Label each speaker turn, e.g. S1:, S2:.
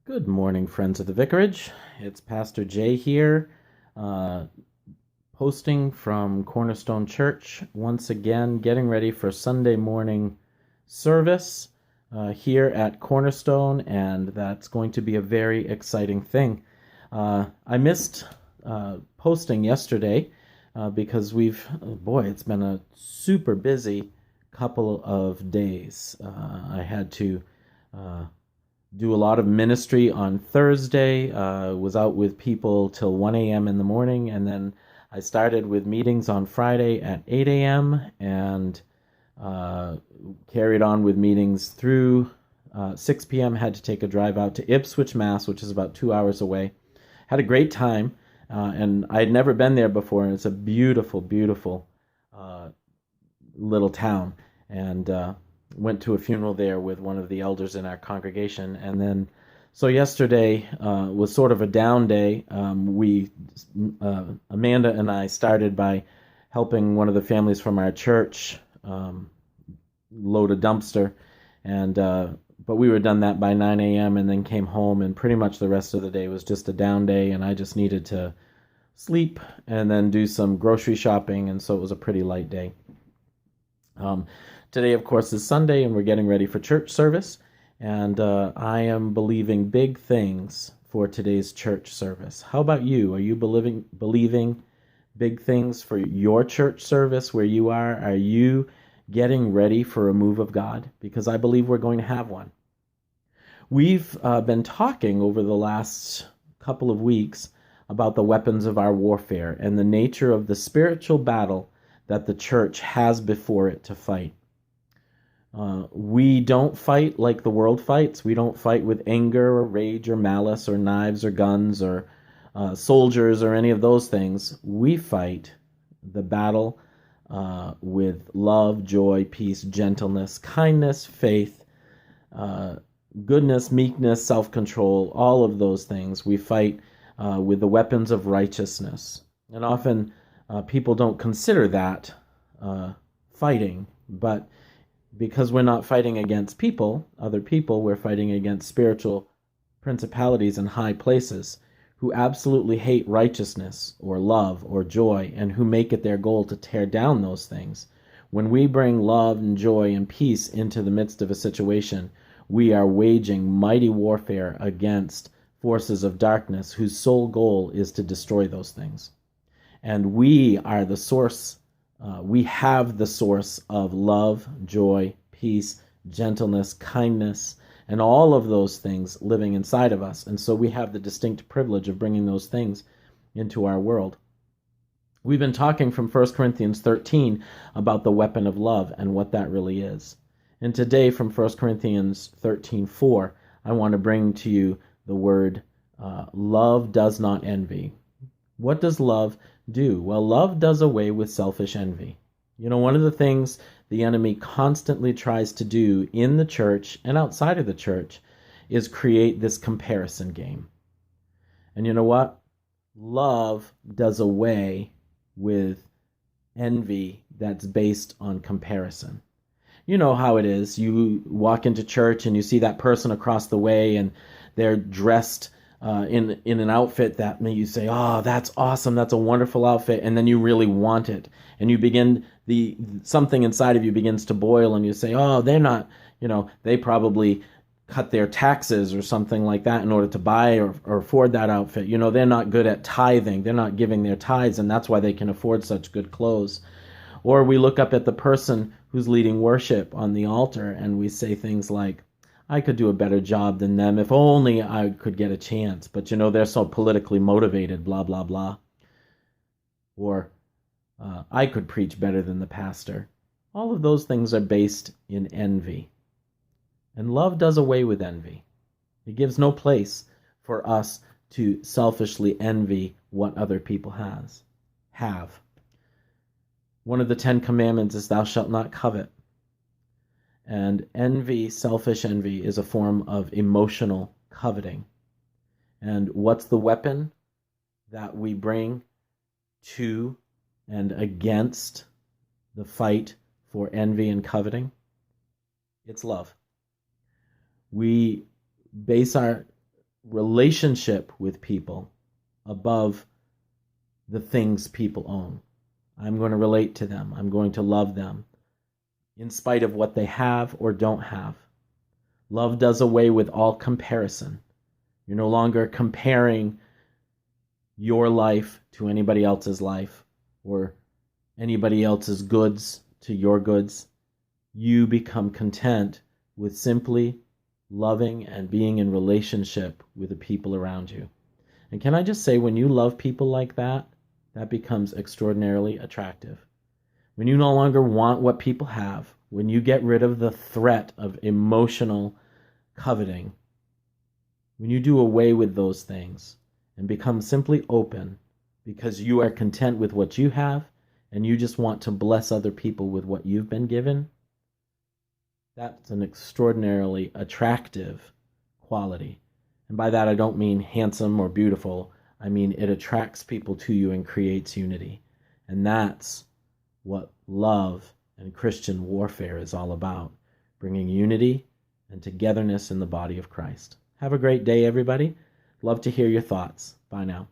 S1: Good morning, friends of the Vicarage. It's Pastor Jay here, uh, posting from Cornerstone Church, once again getting ready for Sunday morning service here at Cornerstone, and that's going to be a very exciting thing. I missed posting yesterday because it's been a super busy couple of days. I had to uh, do a lot of ministry on Thursday. Was out with people till 1 a.m. in the morning, and then I started with meetings on Friday at 8 a.m. and uh, carried on with meetings through 6 p.m. Had to take a drive out to Ipswich, Mass, which is about 2 hours away. Had a great time, and I had never been there before, and it's a beautiful, beautiful uh, little town. And went to a funeral there with one of the elders in our congregation. And then, so yesterday was sort of a down day. Amanda and I started by helping one of the families from our church load a dumpster. And but we were done that by 9 a.m. and then came home, and pretty much the rest of the day was just a down day, and I just needed to sleep and then do some grocery shopping, and so it was a pretty light day. Today, of course, is Sunday, and we're getting ready for church service. And I am believing big things for today's church service. How about you? Are you believing big things for your church service where you are? Are you getting ready for a move of God? Because I believe we're going to have one. We've been talking over the last couple of weeks about the weapons of our warfare and the nature of the spiritual battle that the church has before it to fight. We don't fight like the world fights. We don't fight with anger or rage or malice or knives or guns or soldiers or any of those things. We fight the battle with love, joy, peace, gentleness, kindness, faith, goodness, meekness, self-control, all of those things. We fight with the weapons of righteousness. And often people don't consider that fighting, but because we're not fighting against people, other people, we're fighting against spiritual principalities in high places who absolutely hate righteousness or love or joy and who make it their goal to tear down those things. When we bring love and joy and peace into the midst of a situation, we are waging mighty warfare against forces of darkness whose sole goal is to destroy those things. And we are the source. We have the source of love, joy, peace, gentleness, kindness, and all of those things living inside of us. And so we have the distinct privilege of bringing those things into our world. We've been talking from 1 Corinthians 13 about the weapon of love and what that really is. And today from 1 Corinthians 13:4, I want to bring to you the word love does not envy. What does love do? Well, love does away with selfish envy. You know, one of the things the enemy constantly tries to do in the church and outside of the church is create this comparison game. And you know what? Love does away with envy that's based on comparison. You know how it is. You walk into church and you see that person across the way and they're dressed in an outfit that you say, oh, that's awesome, that's a wonderful outfit, and then you really want it, and you begin something inside of you begins to boil, and you say, oh, they're not, they probably cut their taxes or something like that in order to buy or afford that outfit. They're not good at tithing, they're not giving their tithes, and that's why they can afford such good clothes. Or we look up at the person who's leading worship on the altar and we say things like, I could do a better job than them if only I could get a chance. But they're so politically motivated, blah, blah, blah. Or I could preach better than the pastor. All of those things are based in envy. And love does away with envy. It gives no place for us to selfishly envy what other people have. One of the 10 commandments is thou shalt not covet. And envy, selfish envy, is a form of emotional coveting. And what's the weapon that we bring to and against the fight for envy and coveting? It's love. We base our relationship with people above the things people own. I'm going to relate to them. I'm going to love them in spite of what they have or don't have. Love does away with all comparison. You're no longer comparing your life to anybody else's life or anybody else's goods to your goods. You become content with simply loving and being in relationship with the people around you. And can I just say, when you love people like that, that becomes extraordinarily attractive. When you no longer want what people have, when you get rid of the threat of emotional coveting, when you do away with those things and become simply open because you are content with what you have and you just want to bless other people with what you've been given, that's an extraordinarily attractive quality. And by that, I don't mean handsome or beautiful. I mean, it attracts people to you and creates unity. And that's what love and Christian warfare is all about, bringing unity and togetherness in the body of Christ. Have a great day, everybody. Love to hear your thoughts. Bye now.